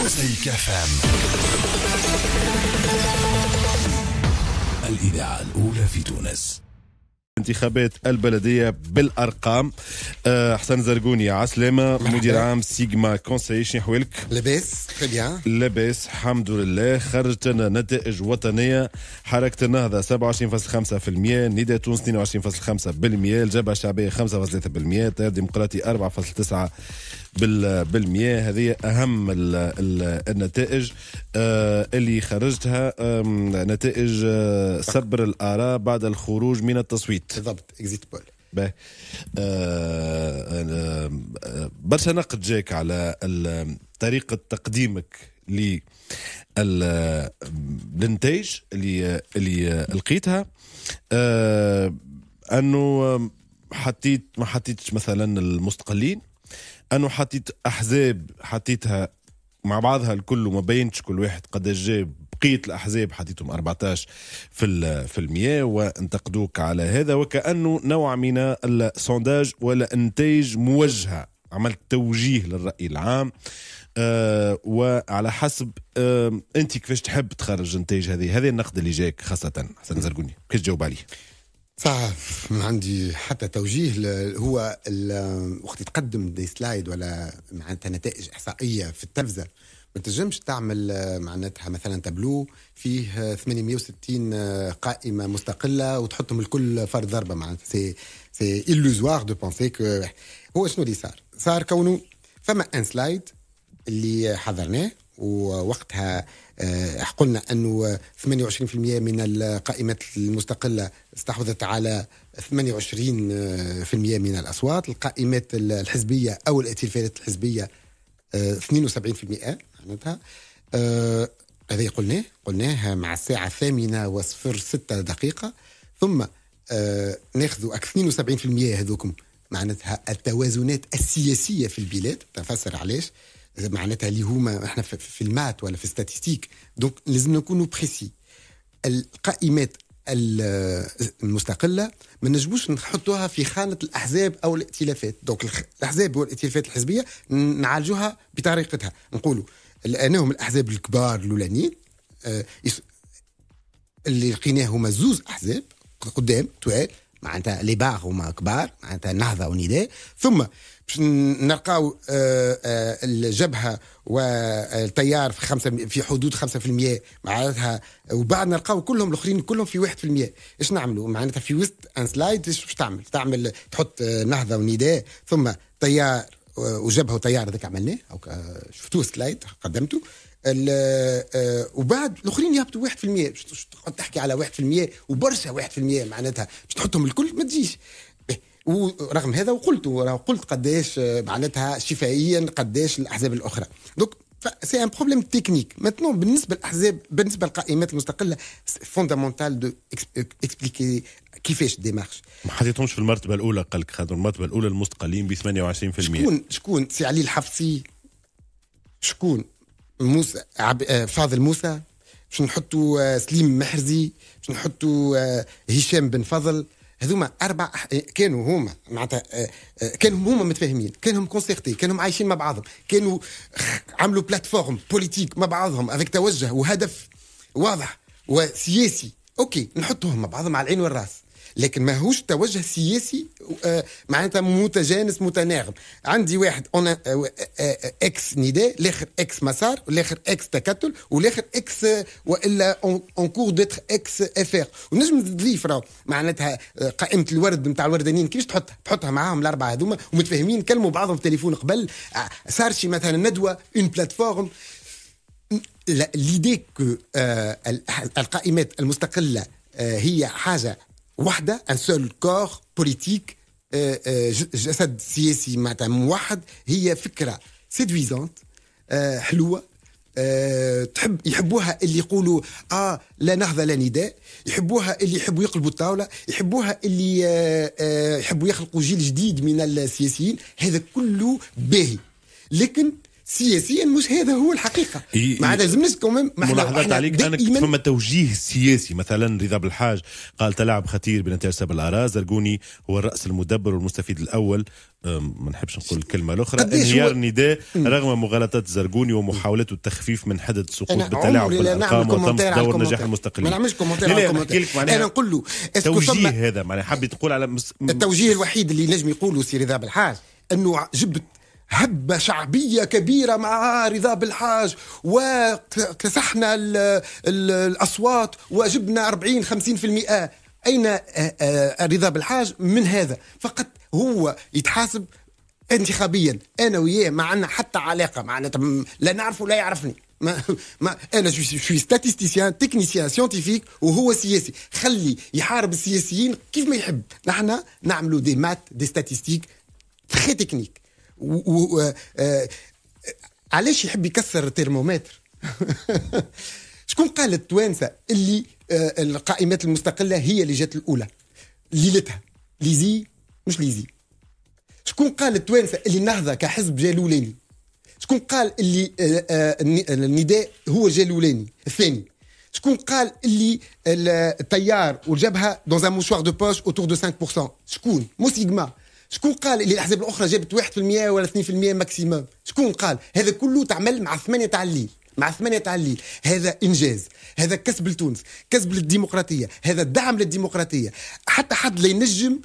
موزايك FM الإذاعة الأولى في تونس. انتخابات البلدية بالأرقام. حسن زرقوني عسلامة، مدير عام سيجما كونسي، شنو حوالك؟ لاباس بيان، لاباس الحمد لله. خرجت لنا نتائج وطنية. حركة النهضة 27.5%، نداء تونس 22.5%، الجبهة الشعبية 5.3%، التيار الديمقراطي 4.9%. هذه أهم النتائج اللي خرجتها، نتائج سبر الآراء بعد الخروج من التصويت. بالضبط، اكزيت بول. برشا نقد جاك على طريقة تقديمك للنتائج اللي لقيتها، أنه ما حطيتش مثلا المستقلين، أنه حطيت أحزاب حطيتها مع بعضها الكل وما بينتش كل واحد قداش جاب. بقية الأحزاب حطيتهم 14%، وانتقدوك على هذا، وكأنه نوع من السونداج ولا إنتاج موجهة، عملت توجيه للرأي العام. وعلى حسب أنت كيفاش تحب تخرج إنتاج هذه النقد اللي جاك خاصة حسن زرقوني، كيف تجاوب عليه؟ صح، ما عندي حتى توجيه. هو وقت تقدم دي سلايد ولا معناتها نتائج إحصائية في التلفزة، ما تنجمش تعمل معناتها مثلا تابلو فيه 860 قائمة مستقلة وتحطهم الكل فرد ضربة. معناتها سي إلوزوار دو بونسي كو. هو شنو اللي صار كونه فما ان سلايد اللي حضرناه، ووقتها قلنا أنه 28% من القائمات المستقلة استحوذت على 28% من الأصوات. القائمات الحزبية أو الائتلافات الحزبية 72% معناتها. هذا قلناه مع الساعة 8:06. ثم ناخذوا 72% هذوكم معناتها التوازنات السياسية في البلاد. تفسر علاش معناتها اللي هما احنا في المات ولا في ستاتيستيك، دونك لازم نكونوا بريسي. القائمات المستقلة ما نجبوش نحطوها في خانة الأحزاب أو الائتلافات. دونك الأحزاب والائتلافات الحزبية نعالجوها بطريقتها، نقولوا لأنهم الأحزاب الكبار الأولانيين اللي لقيناه هما زوز أحزاب قدام توال، معناتها لي باغ هما كبار، معناتها النهضة ونداء. ثم باش نلقاو الجبهة والتيار في حدود 5% معناتها، وبعد نلقاو كلهم الآخرين كلهم في 1%. إيش نعملوا معناتها في وسط ان سلايد؟ إيش باش تعمل تحط نهضة ونداء ثم تيار وجبهة وتيار. هذاك عملناه أو شفتوه سلايد قدمته. وبعد الآخرين يهبطوا 1%. باش تحكي على 1% وبرشا 1% معناتها باش تحطهم الكل ما تجيش. ورغم هذا قلت قداش معناتها شفائيا قداش الأحزاب الأخرى. دوك سي ان بروبليم تكنيك. ماتنون بالنسبة للأحزاب، بالنسبة للقائمات المستقلة، فوندامونتال دو اكسبليكي كيفاش ديمارش. ما حطيتهمش في المرتبة الأولى، قالك خاطر المرتبة الأولى المستقلين ب 28%. شكون سي علي الحفصي، شكون موسى فاضل موسى، باش نحطوا سليم محرزي، باش نحطوا هشام بن فضل. هذوما 4 كانوا هما معناتها كانوا هما متفاهمين، كانوا كونسيرتي، كانوا عايشين مع بعضهم، كانوا عملوا بلاتفورم بوليتيك مع بعضهم افيك توجه وهدف واضح وسياسي. اوكي نحطوهم مع بعضهم على العين والراس، لكن ما هوش توجه سياسي معناتها متجانس متناغم. عندي واحد اكس نداء، الاخر اكس مسار، والاخر اكس تكتل، والاخر اكس والا اون كور ديتر اكس افير. ونجم تضيف معناتها قائمه الورد نتاع الوردانيين كيفاش تحطها معاهم الاربعه هذوما ومتفاهمين، كلموا بعضهم في التليفون قبل، صار شي مثلا ندوه اون بلاتفورم. ليدي كو القائمات المستقله هي حاجه واحدة، ان سول كور بوليتيك، جسد سياسي معناتها موحد. هي فكرة سيدويزانت، حلوة، يحبوها اللي يقولوا لا نهضة لا نداء، يحبوها اللي يحبوا يقلبوا الطاولة، يحبوها اللي يحبوا يخلقوا جيل جديد من السياسيين. هذا كله باهي، لكن سياسيا مش هذا هو الحقيقه. ما عاد لازمناش كمان ملاحظات عليك انك فما توجيه سياسي. مثلا رضا بالحاج قال تلاعب خطير بين سبع الاراء، زرقوني هو الراس المدبر والمستفيد الاول. ما نحبش نقول الكلمه الاخرى، انهيار النداء رغم مغالطات زرقوني ومحاولته التخفيف من حدث السقوط بالتلاعب بالارقام وطمس دور نجاح المستقلين. ما نعملش كومنتير على الكومنتير، انا نقول له توجيه هذا معناها حاب تقول على التوجيه الوحيد اللي نجم يقوله سي رضا بالحاج انه جبت هبة شعبية كبيرة مع رضا بالحاج وكسحنا الأصوات وجبنا 40-50%. أين رضا بالحاج من هذا؟ فقط هو يتحاسب انتخابيا. أنا وياه ما عنا حتى علاقة، معنا لا نعرفه لا يعرفني. ما أنا شوي ستاتيستيسيان تكنيسيان سيانتيفيك وهو سياسي. خلي يحارب السياسيين كيف ما يحب. نحن نعملوا دي مات دي ستاتيستيك تخي تكنيك. علاش يحب يكسر الترمومتر؟ شكون قال التوانسة اللي القائمات المستقلة هي اللي جات الأولى ليلتها؟ ليزي مش ليزي. شكون قال التوانسة اللي النهضة كحزب جالولاني؟ شكون قال اللي النداء هو جالولاني الثاني؟ شكون قال اللي التيار والجبهة dans un mouchoir de poche autour de 5%؟ شكون؟ مو سيجما. شكون قال اللي الأحزاب الأخرى جابت 1% ولا 2% ماكسيموم؟ شكون قال؟ هذا كله تعمل مع 8 تاع الليل، مع 8 تاع الليل. هذا إنجاز، هذا كسب لتونس، كسب للديمقراطية، هذا دعم للديمقراطية. حتى حد لا ينجم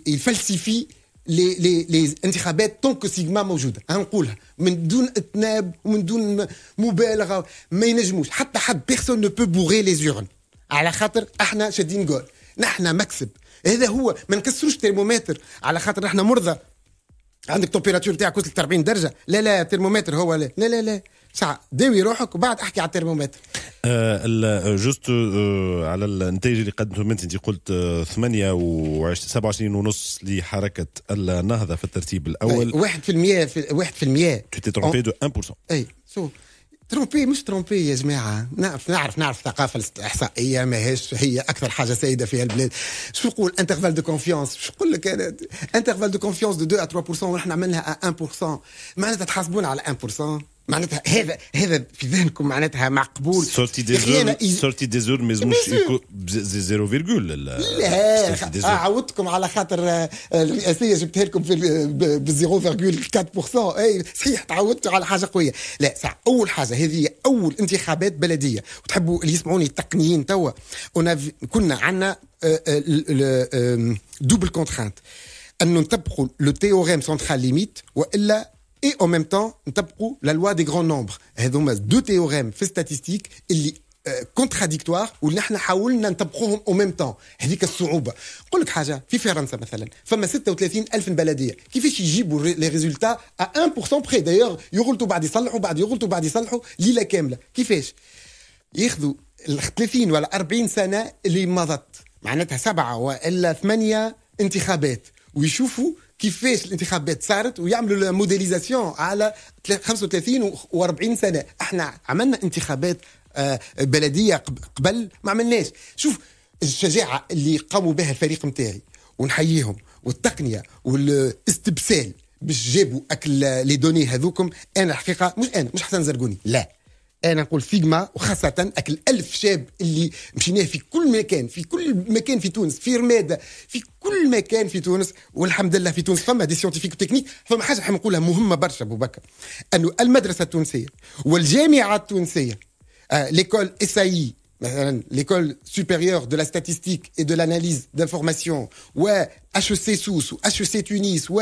يفلسفي لي انتخابات طونك سيجما موجودة. هنقولها من دون اتناب ومن دون مبالغة. ما ينجموش حتى حد بيرسون نو بو بوغي لي زورن على خاطر احنا شادين جول. نحن مكسب. هذا هو. ما نكسروش ترمومتر على خاطر احنا مرضى. عندك تومبيراتور تاعك وصلت 40 درجه، لا ترمومتر هو لا ساعه داوي روحك وبعد احكي على الترمومتر. جوست على النتائج اللي قدمتهم انت قلت 27.5 لحركه النهضه في الترتيب الاول. 1% tu t'es trompé de 1%. اي ترومبي مش ترومبي يا جماعة. نعرف ثقافة الإحصائية ماهيش هي أكثر حاجة سيدة فيها البلاد. شو نقول انترفال دو كونفيونس؟ شو نقول لك أنا انترفال دو كونفيونس دو 2 à 3% ونحن عملناها 1%. معناتها تحاسبون على 1%. معناتها هذا في ذهنكم معناتها معقبول. سورتي ديزور مش 0. لا عودتكم على خاطر الرئاسية جبتها لكم ب 0.4%. اي صحيح تعودتوا على حاجة قوية. لا صح. أول حاجة هذه أول انتخابات بلدية. وتحبوا اللي يسمعوني التقنيين توا كنا عنا دوبل كونترانت أنه نطبقوا لو تhéorème central limite وإلا et en même temps نطبقوا la loi des grands nombres. هذوما دو تيوريم في ستاتيستيك اللي كونتراديكتوار واللي احنا حاولنا نطبقوهم او ميم طون. هذيك الصعوبه. نقول لك حاجه، في فرنسا مثلا فما 36,000 بلديه، كيفاش يجيبوا لي ريزولتا ا 1% بري؟ دايوغ يغلطوا بعد يصلحوا، بعد يغلطوا بعد يصلحوا ليله كامله. كيفاش ياخذوا ال 30 ولا 40 سنه اللي مضت، معناتها 7 ولا 8 انتخابات، ويشوفوا كيفاش الانتخابات صارت ويعملوا موديليزاسيون على 35 و40 سنه. احنا عملنا انتخابات بلديه قبل ما عملناش. شوف الشجاعه اللي قاموا بها الفريق متاعي ونحييهم، والتقنيه والاستبسال باش جابوا اكل لي دوني هذوكم. انا الحقيقه مش حسن زرقوني، لا انا نقول سيجما، وخاصه اكل 1000 شاب اللي مشيناه في كل مكان في تونس، في رماده، في كل مكان في تونس. والحمد لله في تونس فما دي سيانتيفيك وتكنيك. فما حاجه حاب نقولها مهمه برشا ابو بكر، انه المدرسه التونسيه والجامعه التونسيه l'école SAI مثلا l'école supérieure de la statistique et de l'analyse d'information و HEC سوس و HEC تونس و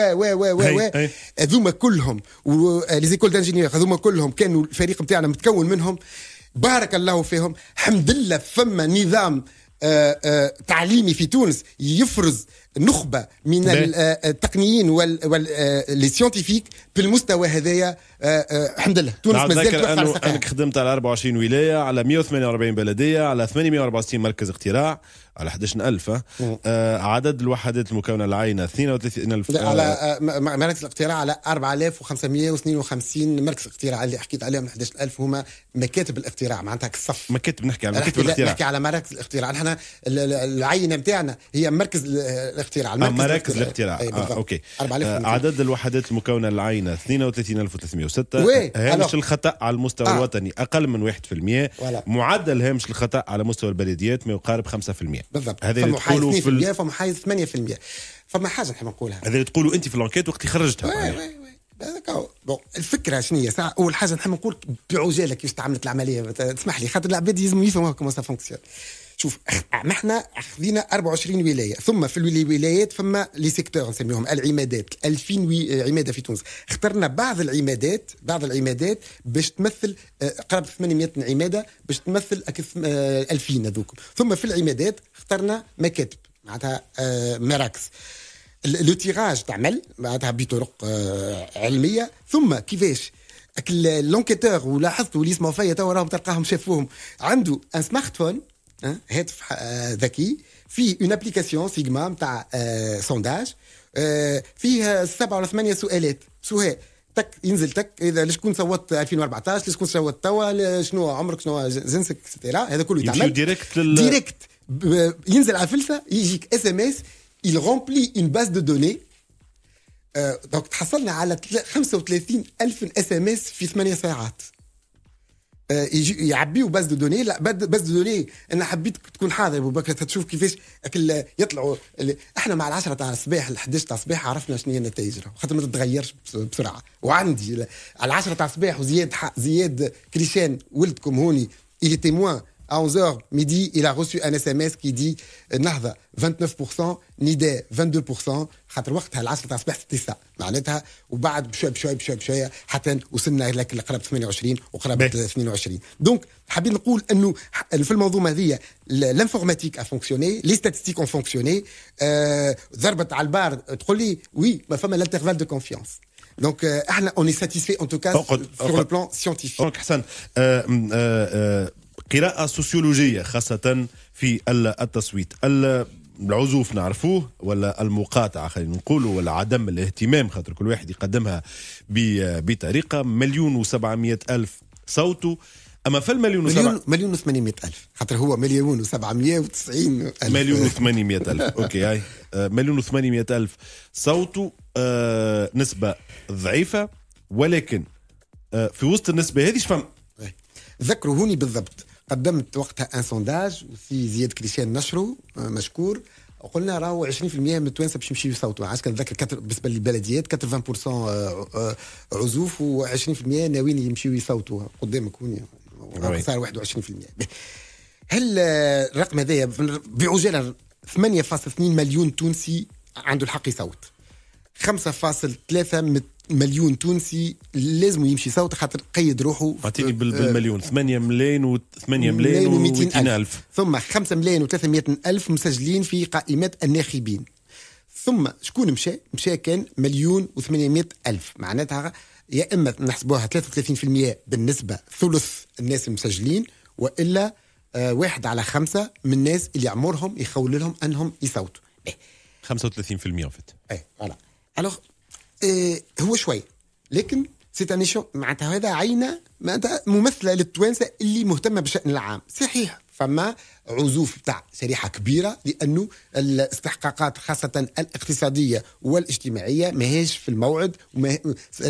هذوما كلهم ولي écoles d'ingénieurs هذوما كلهم كانوا الفريق بتاعنا متكون منهم. بارك الله فيهم. الحمد لله فما نظام تعليمي في تونس يفرز نخبة من التقنيين واللي سيانتيفيك في المستوى هذايا. الحمد لله تونس مازالت توقف. أنك خدمت على 24 ولاية، على 148 بلدية، على 864 مركز اختراع، على 11,000. عدد الوحدات المكونة العينة 32,000. على مراكز الاختراع على 4,552 مركز اختراع اللي حكيت عليهم. 11,000 هما مكاتب الاختراع، معناتها كالصف مكاتب. نحكي على مكاتب الاختراع، نحكي على مراكز الاختراع. نحن العينة متاعنا هي مركز الاختراع مراكز الاختراع اوكي. عدد الوحدات المكونه للعينه 32306. هامش الخطا على المستوى الوطني اقل من 1%. معدل هامش الخطا على مستوى البلديات ما يقارب 5%. بالضبط. هذا اللي تقولوا في فما حاجز 8%. فما حاجه نحب نقولها، هذا اللي تقولوا انت في الانكيت وقت خرجتها. بون الفكره شنو هي؟ اول حاجه نحب نقول بعجاله كيفاش تعملت العمليه. تسمح لي خاطر العباد لازم يفهموا كيما سا فونكسيون. شوف احنا اخذنا 24 ولايه، ثم في الولايات فما لي سيكتور نسميهم العمادات. 2000 عماده في تونس. اخترنا بعض العمادات باش تمثل قرابه 800 عماده باش تمثل 2000 هذوك. ثم في العمادات اخترنا مكاتب معناتها مراكز. لو تيراج تعمل معناتها بطرق علميه. ثم كيفاش لونكيتور ولاحظتوا اللي اسمه فيا تو راهم تلقاهم شافوهم عنده ان سمارت فون هاتف ذكي فيه اون ابليكاسيون سيجما نتاع سونداج فيه 7 ولا 8 سؤالات. تك ينزل تك اذا لشكون صوت 2014 لشكون صوت توا شنو عمرك شنو جنسك اكسترا. هذا كله يتعمل ديريكت ينزل على فلسه يجيك اس ام اس il remplit une base de données. donc تحصلنا على 35,000 اس ام اس في 8 ساعات. يعبيوا باز دو دوني. لا باز دو دوني انا حبيت تكون حاضر ابو بكر تشوف كيفاش يطلعوا احنا مع 10 تاع الصباح 11 تاع الصباح عرفنا شنو هي النتائج خاطر ما تتغيرش بسرعه. وعندي على 10 تاع الصباح وزياد كريشان ولدكم هوني il était moins à 11h midi il a reçu un SMS qui dit نهضة 29%, نداء 22. خاطر وقتها العصر تاع الصباح 9 معناتها. وبعد بشويه حتى وصلنا لك لقرابه 28 وقرابه 22. دونك حابين نقول انه في المنظومه هذه الانفورماتيك ا فونكسيوني لي ستاتستيك اون فونكسيوني. ضربت على البار تقول لي وي ما فما الانترفال دو كونفيونس. دونك احنا اون ساتيسفي ان تو كاس سور لو بلان سيانتيفيك. دونك حسن قراءة سوسيولوجية خاصة في التصويت. العزوف نعرفوه ولا المقاطعة خلينا نقولوا ولا عدم الاهتمام خاطر كل واحد يقدمها بطريقة. 1,700,000 صوتوا. أما في مليون و800,000 خاطر هو 1,790,000 1,800,000 أوكي هاي 1,800,000 صوتوا. نسبة ضعيفة ولكن في وسط النسبة هذه شفهم ذكروا هوني بالضبط. قدمت وقتها ان سونداج وسي زياد كريشان نشره مشكور. وقلنا راهو 20% من التوانسه باش يمشيو يصوتوا. عاش كنتذكر بالنسبه للبلديات 80% عزوف و20% ناويين يمشيو يصوتوا قدامك هوني صار 21%. هل الرقم هذايا بعجاله 8.2 مليون تونسي عنده الحق يصوت. 5.3 مليون تونسي لازم يمشي يصوت خاطر قيد روحه. اعطيني بالمليون. 8 مليون و200 ألف. ثم 5 ملايين و300 ألف مسجلين في قائمات الناخبين. ثم شكون مشى كان 1,800,000 معناتها يا اما نحسبوها 33% بالنسبه ثلث الناس المسجلين والا 1 على 5 من الناس اللي عمرهم يخول لهم انهم يصوتوا. 35% فت. فوالا الوغ هو شوي لكن سيتانيشن معناتها هذا عينه معناتها ممثله للتوانسه اللي مهتمه بالشان العام. صحيح فما عزوف تاع شريحه كبيره لانه الاستحقاقات خاصه الاقتصاديه والاجتماعيه ماهيش في الموعد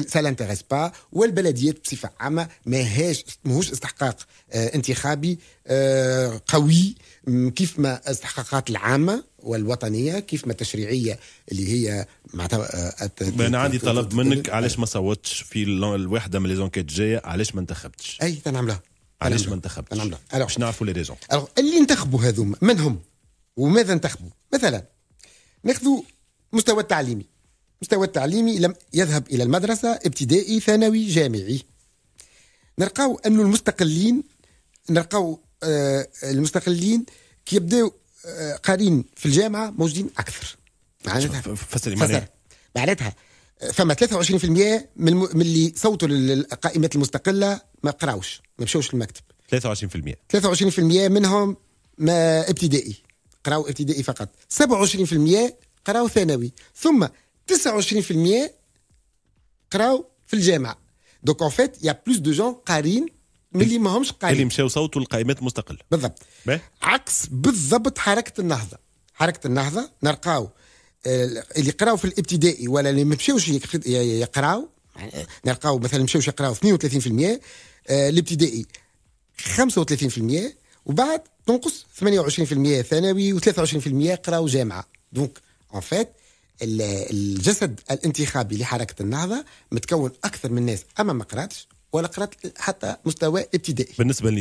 سالانتيريس با. والبلديات بصفه عامه ماهوش استحقاق انتخابي قوي كيف ما استحقاقات العامه والوطنيه كيف ما التشريعيه اللي هي معناتها. انا عندي طلب منك علاش ما صوتش في الوحده من لي زونكيت جايه. علاش ما انتخبتش؟ اي تنعملها. علاش ما انتخبتش؟ باش نعرفوا لي ريزون. اللي انتخبوا هذوما من هم وماذا انتخبوا؟ مثلا ناخذوا مستوى التعليمي. مستوى التعليمي لم يذهب الى المدرسه ابتدائي ثانوي جامعي. نلقاو انه المستقلين كي يبداو قارين في الجامعه موجودين اكثر. معناتها فما 23% من اللي صوتوا للقائمات المستقله ما قراوش ما مشوش للمكتب. 23% منهم ما ابتدائي قراو ابتدائي فقط. 27% قراو ثانوي. ثم 29% قراو في الجامعه. دونك ان فيت يا بلوس دو جون قارين من اللي ماهمش قارين اللي مشاو صوتوا للقائمات المستقله. بالضبط عكس بالضبط حركه النهضه. نلقاو اللي يقراو في الابتدائي ولا اللي ما مشاوش يقراو، نلقاو مثلا مشاوش يقراو 32%، الابتدائي 35%، وبعد تنقص 28% ثانوي و23% قراو جامعه. دونك ان فيت الجسد الانتخابي لحركه النهضه متكون اكثر من ناس اما ما قراتش ولا قرات حتى مستوى ابتدائي. بالنسبه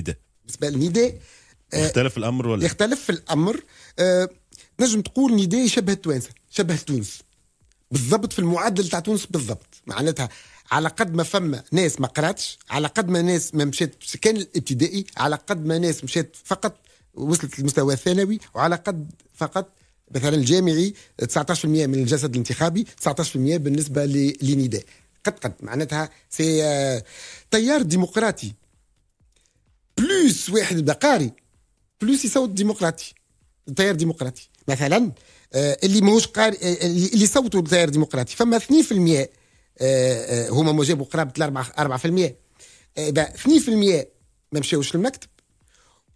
للنداء يختلف الامر ولا يختلف في الامر. نجم تقول نداء شبه التوانسه، شبه تونس بالضبط في المعدل تاع تونس بالضبط. معناتها على قد ما فما ناس ما قراتش، على قد ما ناس ما مشات كان الابتدائي، على قد ما ناس مشات فقط وصلت للمستوى الثانوي، وعلى قد فقط مثلا الجامعي 19% من الجسد الانتخابي، 19% بالنسبه لنداء. قد معناتها سي تيار ديمقراطي بلوس واحد بدا قاري بلوس يصوت ديمقراطي. التيار ديمقراطي مثلا اللي ماهوش قاري اللي صوتوا التيار ديمقراطي فما 2% هما ما جابوا قرابه 4%. 2% ما مشاوش للمكتب،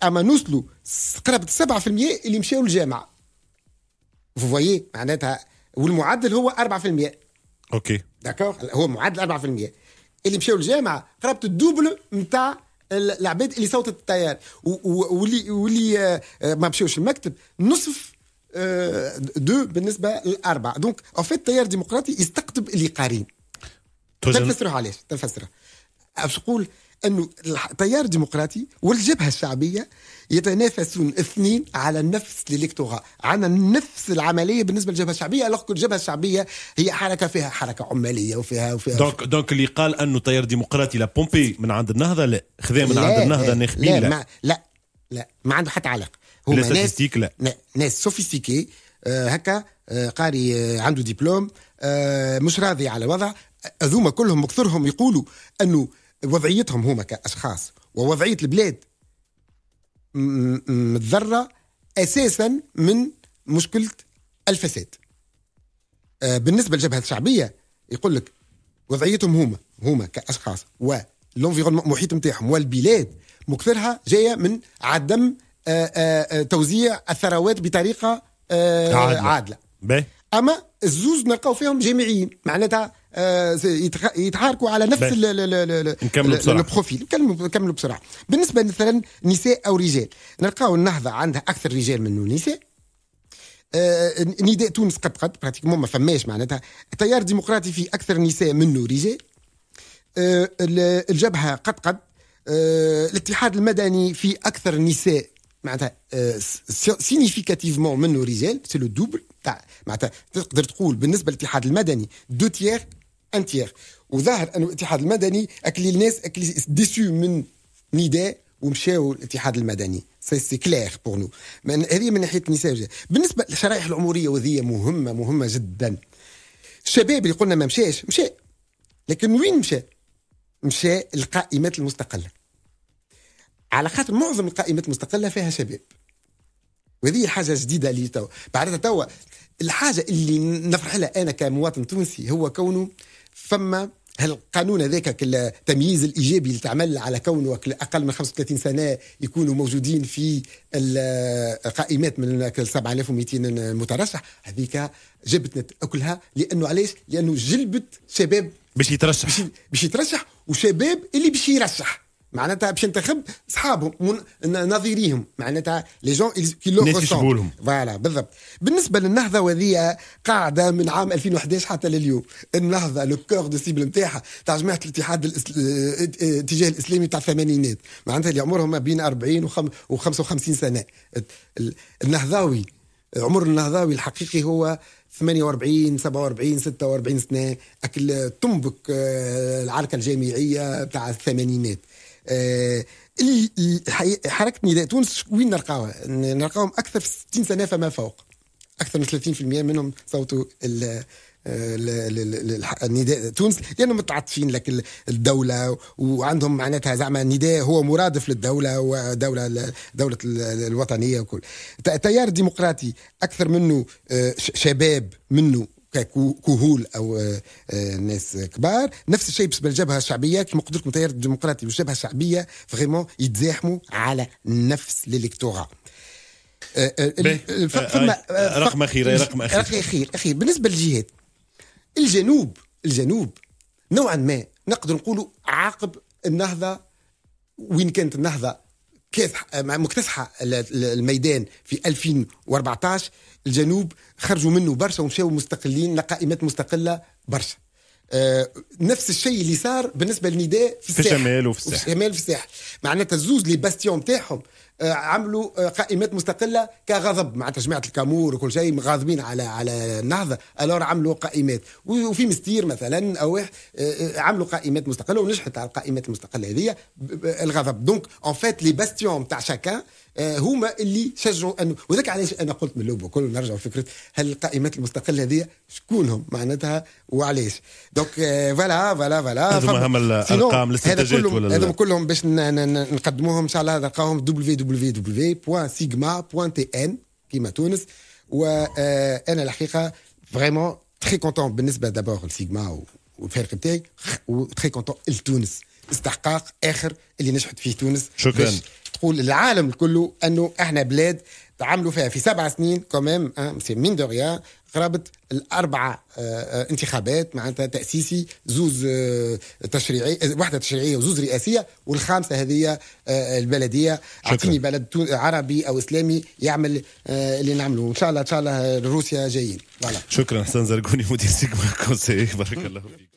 اما نوصلوا قرابه 7% اللي مشاو للجامعه. فوايي معناتها والمعدل هو 4%. اوكي داكور، هو معدل 4%. اللي مشاو للجامعه قرابه الدوبل نتاع العباد اللي صوتت التيار، واللي ما مشاوش المكتب نصف دو بالنسبه للاربعه. دونك ان فيت التيار الديمقراطي يستقطب اللي قارين. تفسره علاش؟ تفسره باش نقول انه التيار الديمقراطي والجبهه الشعبيه يتنافسون اثنين على نفس الالكتورا، على نفس العمليه بالنسبه للجبهه الشعبيه. الوقت الجبهه الشعبيه هي حركه فيها حركه عماليه وفيها دونك اللي قال انه التيار الديمقراطي لا بومبي من عند النهضه لا خذا من عند النهضه ناخبين لا ما عنده حتى علاقه. هما ناس سوفيستيكي هكا قاري عنده دبلوم مش راضي على وضع. هذوما كلهم مكثرهم يقولوا انه وضعيتهم هما كاشخاص ووضعيه البلاد متضرة اساسا من مشكله الفساد. بالنسبه للجبهه الشعبيه يقول لك وضعيتهم هما كاشخاص والانفيرونمون المحيط نتاعهم والبلاد مكثرها جايه من عدم توزيع الثروات بطريقه عادله. اما الزوز نلقاو فيهم جامعيين، معناتها يتحاركوا على نفس البروفيل. نكملوا بسرعه. بالنسبه مثلا نساء او رجال نلقاو النهضه عندها اكثر رجال منه نساء. نداء تونس قد براتيكمون ما فماش، معناتها التيار الديمقراطي فيه اكثر نساء منه رجال. الجبهه قد الاتحاد المدني فيه اكثر نساء معناتها سينيفيكاتيفمون منه رجال، سي لو دوبل تاع معناتها تقدر تقول بالنسبه للاتحاد المدني 2 تيير 1 تيير. وظاهر انه الاتحاد المدني اكلي الناس اكلي ديسو من نداء ومشاو الاتحاد المدني. سي كلير بور نو. هذه من ناحيه النساء. بالنسبه للشرائح العمريه وذي مهمه جدا. الشباب اللي قلنا ما مشى، لكن وين مشى القائمات المستقله، على خاطر معظم القائمات المستقله فيها شباب. وهذه حاجه جديده لي تو بعدها توا. الحاجه اللي نفرح لها انا كمواطن تونسي هو كونه فما هالقانون هذاك التمييز الايجابي اللي تعمل على كونه اقل من 35 سنه يكونوا موجودين في القائمات من 7200 مترشح. هذيك جبتنا اكلها لانه علاش؟ لانه جلبت شباب باش يترشح وشباب اللي باش يرشح، معناتها باش ينتخب اصحابهم نظيريهم، معناتها لي جون كي لو ريسون. فوالا بالضبط. بالنسبه للنهضه وذي قاعده من عام 2011 حتى لليوم. النهضه لو كور دو سيبل نتاعها تاع جماعه الاتحاد الاتجاه الاسلامي تاع الثمانينات، معناتها اللي عمرهم ما بين 40 و 55 سنه. النهضاوي عمر النهضاوي الحقيقي هو 48 47 46 سنه، اكل تنبك العركه الجامعيه تاع الثمانينات. حركه نداء تونس وين نلقاهم اكثر في 60 سنه فما فوق. اكثر من 30% منهم صوتوا النداء تونس لانهم متعاطفين لك الدوله وعندهم معناتها زعما النداء هو مرادف للدوله ودوله الوطنيه وكل. التيار الديمقراطي اكثر منه شباب منه ككهول او ناس كبار. نفس الشيء بالنسبه للجبهه الشعبيه كما قلت لكم التيار الديمقراطي والجبهه الشعبيه فريمون يتزاحموا على نفس الالكتورا. رقم أخير بالنسبة للجهات الجنوب نوعا ما نقدر نقولوا عقب النهضة، وين كانت النهضة مكتسحة الميدان في 2014، الجنوب خرجوا منه برشا ومشاو مستقلين لقائمات مستقلة برشا. نفس الشيء اللي صار بالنسبة للنداء في الشمال وفي الساحل. معناتها الزوز لي باستيون تاعهم عملوا قائمات مستقلة كغضب، معناتها جماعة الكامور وكل شيء غاضبين على النهضة، ألور عملوا قائمات. وفي مستير مثلا أو عملوا قائمات مستقلة ونجحت على القائمات المستقلة هذه الغضب. دونك ان فات لي باستيون تاع شاكان هما اللي شجعوا انه، وذاك علاش انا قلت من الاول كله نرجع لفكره هل القائمات المستقله هذه شكونهم معناتها وعلاش. دونك فوالا هذوما هم الارقام الاستنتاجات ولا هذوم كلهم باش نقدموهم ان شاء الله نلقاوهم www.sigma.tn كيما تونس. وانا الحقيقه فريمون تري كونتون بالنسبه دابور لسيجما والفريق بتاعي، وتري كونتون لتونس استحقاق اخر اللي نجحت فيه تونس. شكرا. تقول العالم كله انه احنا بلاد تعملوا فيها في 7 سنين كوميم من دوريا قرابه الاربعه انتخابات معناتها تاسيسي، زوز تشريعي، واحده تشريعيه وزوز رئاسيه، والخامسه هذه البلديه. اعطيني بلد عربي او اسلامي يعمل اللي نعمله. ان شاء الله روسيا جايين. شكرا حسن زرقوني مدير سيجما كونسي، بارك الله فيك.